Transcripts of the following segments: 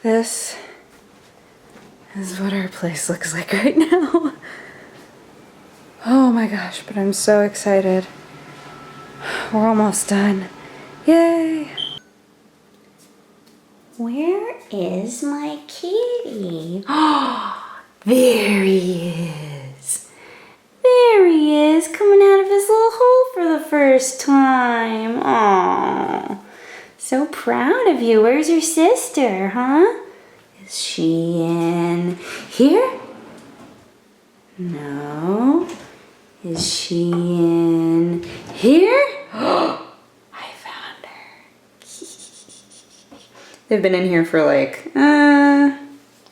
This is what our place looks like right now. Oh my gosh, but I'm so excited. We're almost done. Yay! Where is my kitty? Oh, there he is. There he is, coming out of his little hole for the first time. Aww. So proud of you. Where's your sister, huh? Is she in here? No. Is she in here? I found her. They've been in here for like a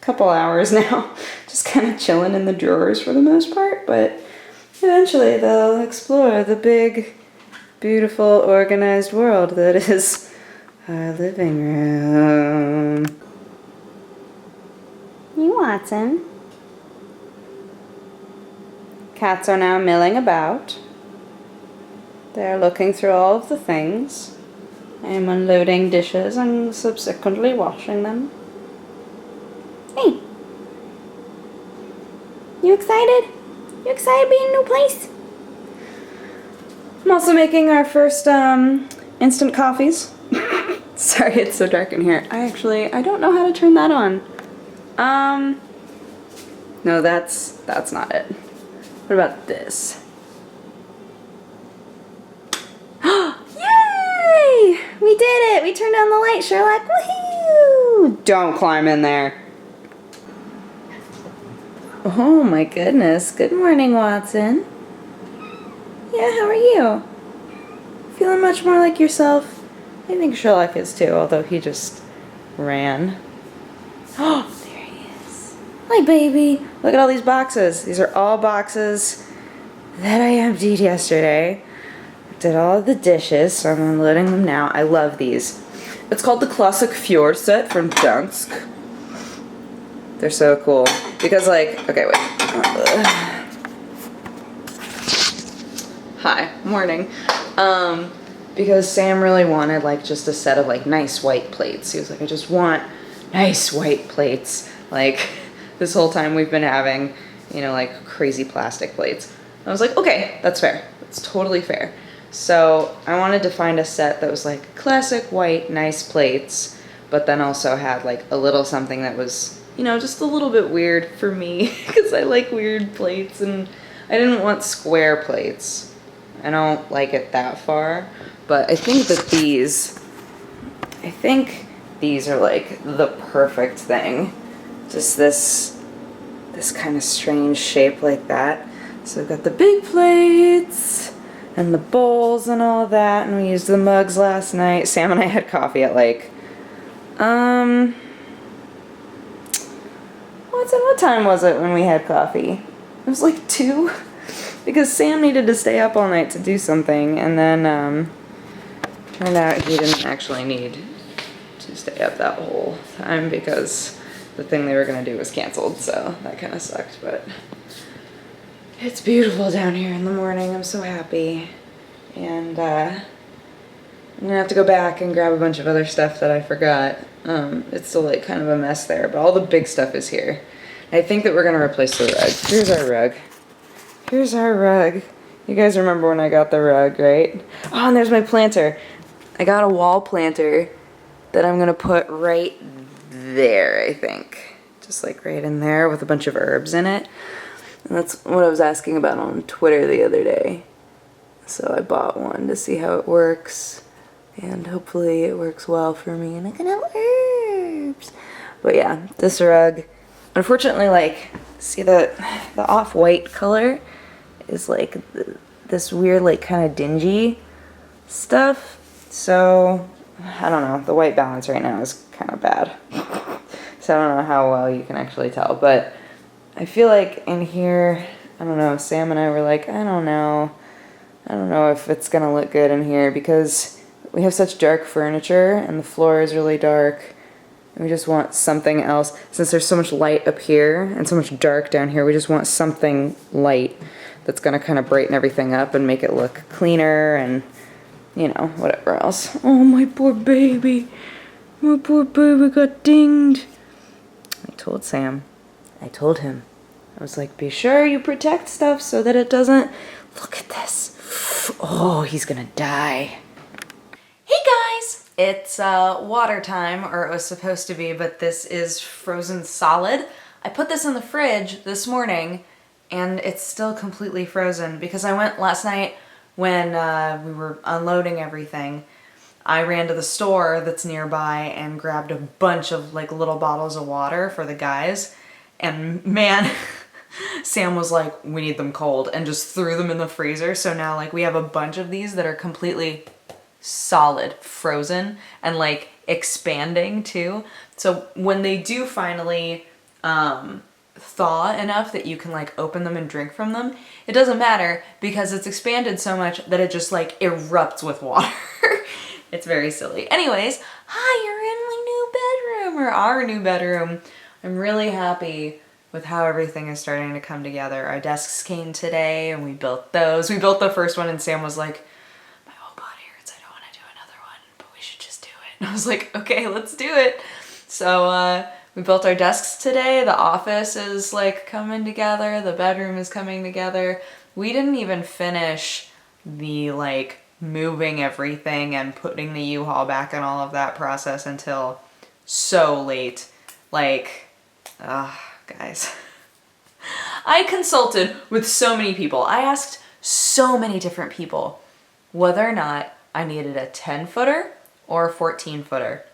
couple hours now. Just kind of chilling in the drawers for the most part, but eventually they'll explore the big, beautiful, organized world that is our living room. You Watson. Cats are now milling about. They're looking through all of the things. I am unloading dishes and subsequently washing them. Hey! You excited? You excited to be in a new place? I'm also making our first instant coffees. Sorry, it's so dark in here. I don't know how to turn that on. No, that's not it. What about this? Yay! We did it! We turned on the light, Sherlock. Woohoo! Don't climb in there. Oh my goodness. Good morning, Watson. Yeah, how are you? Feeling much more like yourself? I think Sherlock is too, although he just ran. Oh, there he is. Hi, baby. Look at all these boxes. These are all boxes that I emptied yesterday. Did all of the dishes, so I'm unloading them now. I love these. It's called the Classic Fjord set from Dansk. They're so cool. Because like, okay, wait. Hi, morning. Because Sam really wanted like just a set of like nice white plates. He was like, I just want nice white plates. Like this whole time we've been having, you know, like crazy plastic plates. I was like, okay, that's fair. That's totally fair. So I wanted to find a set that was like classic white, nice plates, but then also had like a little something that was, you know, just a little bit weird for me because I like weird plates and I didn't want square plates. I don't like it that far, but I think that these are like the perfect thing. Just this kind of strange shape like that. So we've got the big plates and the bowls and all that, and we used the mugs last night. Sam and I had coffee at like, what time was it when we had coffee? It was like 2, because Sam needed to stay up all night to do something, and then turned out he didn't actually need to stay up that whole time because the thing they were going to do was canceled, so that kind of sucked, but it's beautiful down here in the morning. I'm so happy. And I'm going to have to go back and grab a bunch of other stuff that I forgot. It's still like kind of a mess there, but all the big stuff is here. I think that we're going to replace the rug. Here's our rug. Here's our rug. You guys remember when I got the rug, right? Oh, and there's my planter. I got a wall planter that I'm going to put right there, I think. Just like right in there with a bunch of herbs in it. And that's what I was asking about on Twitter the other day. So I bought one to see how it works. And hopefully it works well for me and I can have herbs. But yeah, this rug. Unfortunately, like, see the off-white color is like this weird, like, kind of dingy stuff. So, I don't know. The white balance right now is kind of bad. So I don't know how well you can actually tell. But I feel like in here, I don't know, Sam and I were like, I don't know if it's going to look good in here because we have such dark furniture and the floor is really dark. And we just want something else. Since there's so much light up here and so much dark down here, we just want something light that's going to kind of brighten everything up and make it look cleaner and, you know, whatever else. Oh, my poor baby. My poor baby got dinged. told Sam. I told him. I was like, be sure you protect stuff so that it doesn't... Look at this. Oh, he's gonna die. Hey guys! It's water time, or it was supposed to be, but this is frozen solid. I put this in the fridge this morning, and it's still completely frozen because I went last night when we were unloading everything. I ran to the store that's nearby and grabbed a bunch of like little bottles of water for the guys. And man, Sam was like, we need them cold, and just threw them in the freezer. So now like we have a bunch of these that are completely solid, frozen, and like expanding too. So when they do finally thaw enough that you can like open them and drink from them, it doesn't matter because it's expanded so much that it just like erupts with water. It's very silly. Anyways, hi, you're in my new bedroom, or our new bedroom. I'm really happy with how everything is starting to come together. Our desks came today and we built those. We built the first one and Sam was like, my whole body hurts, I don't want to do another one, but we should just do it. And I was like, okay, let's do it. So we built our desks today. The office is like coming together. The bedroom is coming together. We didn't even finish the like moving everything and putting the U-Haul back and all of that process until so late. Like, guys. I consulted with so many people. I asked so many different people whether or not I needed a 10-footer or a 14-footer.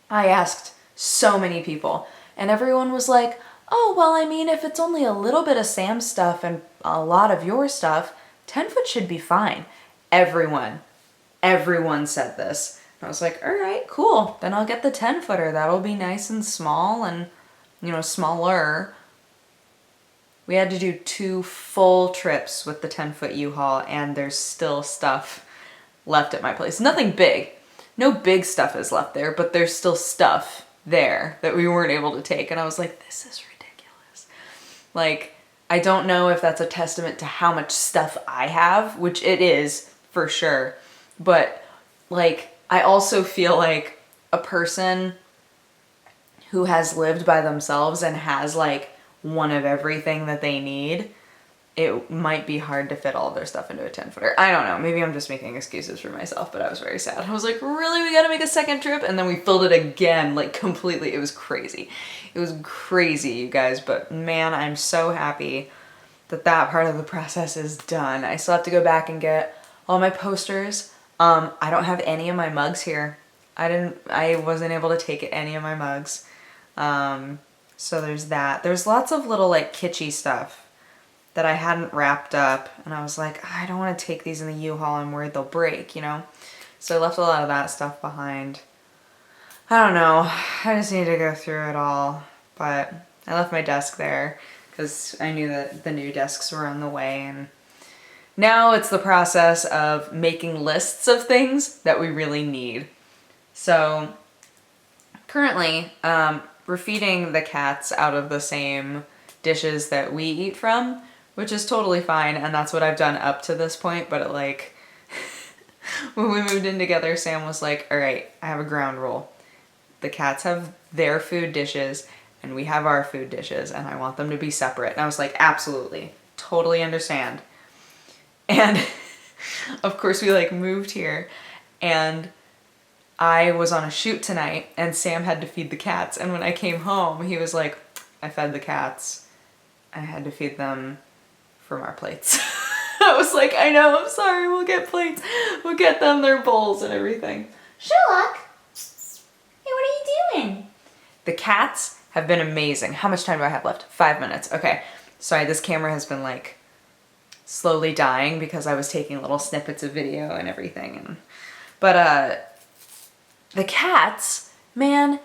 I asked so many people, and everyone was like, oh, well, I mean, if it's only a little bit of Sam's stuff and a lot of your stuff, 10-foot should be fine. Everyone said this. And I was like, all right, cool. Then I'll get the 10-footer. That'll be nice and small and, you know, smaller. We had to do 2 full trips with the 10-foot U-Haul, and there's still stuff left at my place. Nothing big. No big stuff is left there, but there's still stuff there that we weren't able to take. And I was like, this is ridiculous. Like, I don't know if that's a testament to how much stuff I have, which it is for sure. But like, I also feel like a person who has lived by themselves and has like one of everything that they need, it might be hard to fit all of their stuff into a 10-footer. I don't know. Maybe I'm just making excuses for myself, but I was very sad. I was like, really? We gotta make a second trip? And then we filled it again, like completely. It was crazy. It was crazy, you guys. But man, I'm so happy that that part of the process is done. I still have to go back and get all my posters. I don't have any of my mugs here. I wasn't able to take any of my mugs. So there's that. There's lots of little like kitschy stuff that I hadn't wrapped up, and I was like, I don't want to take these in the U-Haul. I'm worried they'll break, you know? So I left a lot of that stuff behind. I don't know. I just need to go through it all. But I left my desk there because I knew that the new desks were on the way, and now it's the process of making lists of things that we really need. So currently, we're feeding the cats out of the same dishes that we eat from, which is totally fine, and that's what I've done up to this point. But it, like, when we moved in together, Sam was like, all right, I have a ground rule. The cats have their food dishes, and we have our food dishes, and I want them to be separate. And I was like, absolutely, totally understand. And of course we like moved here, and I was on a shoot tonight, and Sam had to feed the cats. And when I came home, he was like, I fed the cats. I had to feed them from our plates. I was like, I know, I'm sorry, we'll get plates. We'll get them their bowls and everything. Sherlock? Hey, what are you doing? The cats have been amazing. How much time do I have left? 5 minutes. Okay. Sorry, this camera has been like slowly dying because I was taking little snippets of video and everything. But the cats, man,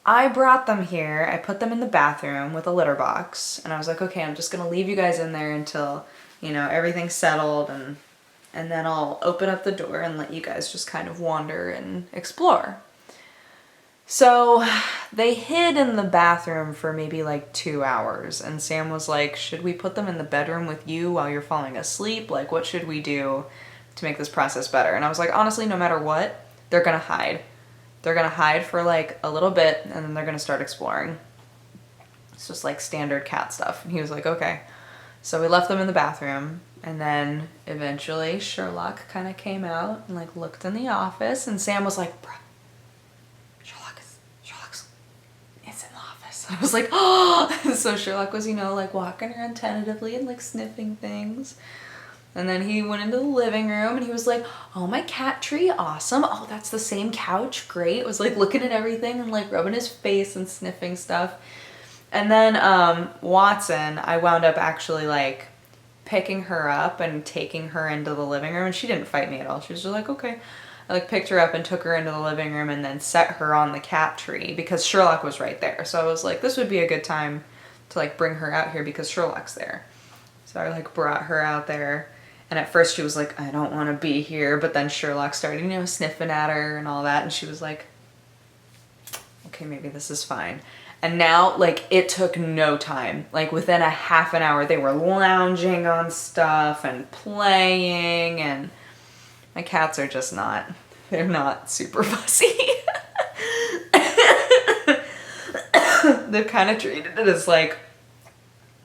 I brought them here. I put them in the bathroom with a litter box, and I was like, okay, I'm just gonna leave you guys in there until, you know, everything's settled, and then I'll open up the door and let you guys just kind of wander and explore. So they hid in the bathroom for maybe like 2 hours, and Sam was like, should we put them in the bedroom with you while you're falling asleep? Like, what should we do to make this process better? And I was like, honestly, no matter what, they're gonna hide. They're gonna hide for like a little bit, and then they're gonna start exploring. It's just like standard cat stuff. And he was like, okay. So we left them in the bathroom, and then eventually Sherlock kind of came out and like looked in the office, and Sam was like, bruh, Sherlock's, it's in the office. I was like, oh. So Sherlock was, you know, like walking around tentatively and like sniffing things. And then he went into the living room and he was like, oh, my cat tree, awesome. Oh, that's the same couch, great. Was like looking at everything and like rubbing his face and sniffing stuff. And then Watson, I wound up actually like picking her up and taking her into the living room, and she didn't fight me at all. She was just like, okay. I like picked her up and took her into the living room and then set her on the cat tree because Sherlock was right there. So I was like, this would be a good time to like bring her out here because Sherlock's there. So I like brought her out there. And at first she was like, I don't want to be here. But then Sherlock started, you know, sniffing at her and all that. And she was like, okay, maybe this is fine. And now, like, it took no time. Like, within a half an hour, they were lounging on stuff and playing. And my cats are just not, they're not super fussy. They've kind of treated it as like,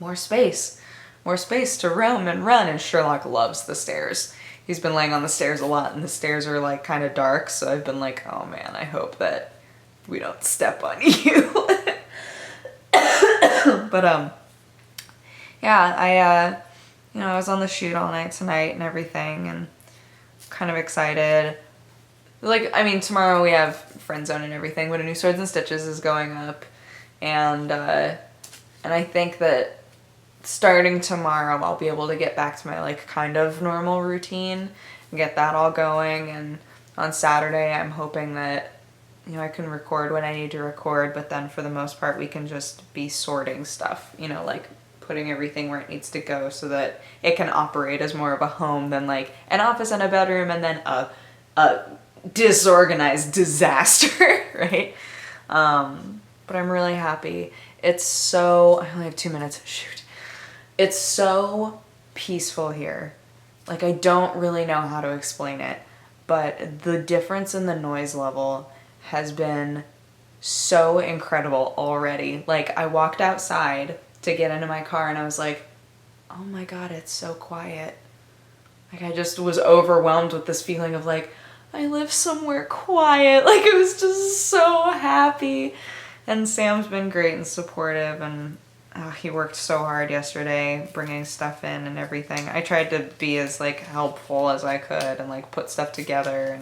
more space to roam and run. And Sherlock loves the stairs. He's been laying on the stairs a lot, and the stairs are like kind of dark, so I've been like, oh man, I hope that we don't step on you. But yeah, I was on the shoot all night tonight and everything, and kind of excited. Like, I mean, tomorrow we have Friend Zone and everything, but a new Swords and Stitches is going up, and I think that starting tomorrow, I'll be able to get back to my like kind of normal routine and get that all going. And on Saturday, I'm hoping that, you know, I can record when I need to record, but then for the most part, we can just be sorting stuff, you know, like putting everything where it needs to go so that it can operate as more of a home than like an office and a bedroom and then a disorganized disaster, right? But I'm really happy. It's so, I only have 2 minutes, shoot. It's so peaceful here. Like, I don't really know how to explain it, but the difference in the noise level has been so incredible already. Like, I walked outside to get into my car and I was like, oh my God, it's so quiet. Like, I just was overwhelmed with this feeling of like, I live somewhere quiet. Like, I was just so happy. And Sam's been great and supportive, and he worked so hard yesterday bringing stuff in and everything. I tried to be as like helpful as I could and like put stuff together,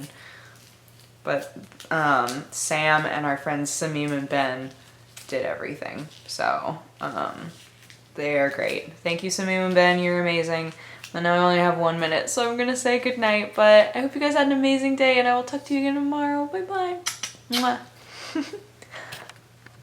but Sam and our friends Samim and Ben did everything. So they are great. Thank you, Samim and Ben. You're amazing. I know I only have 1 minute, so I'm gonna say goodnight, but I hope you guys had an amazing day, and I will talk to you again tomorrow. Bye bye. Mwah.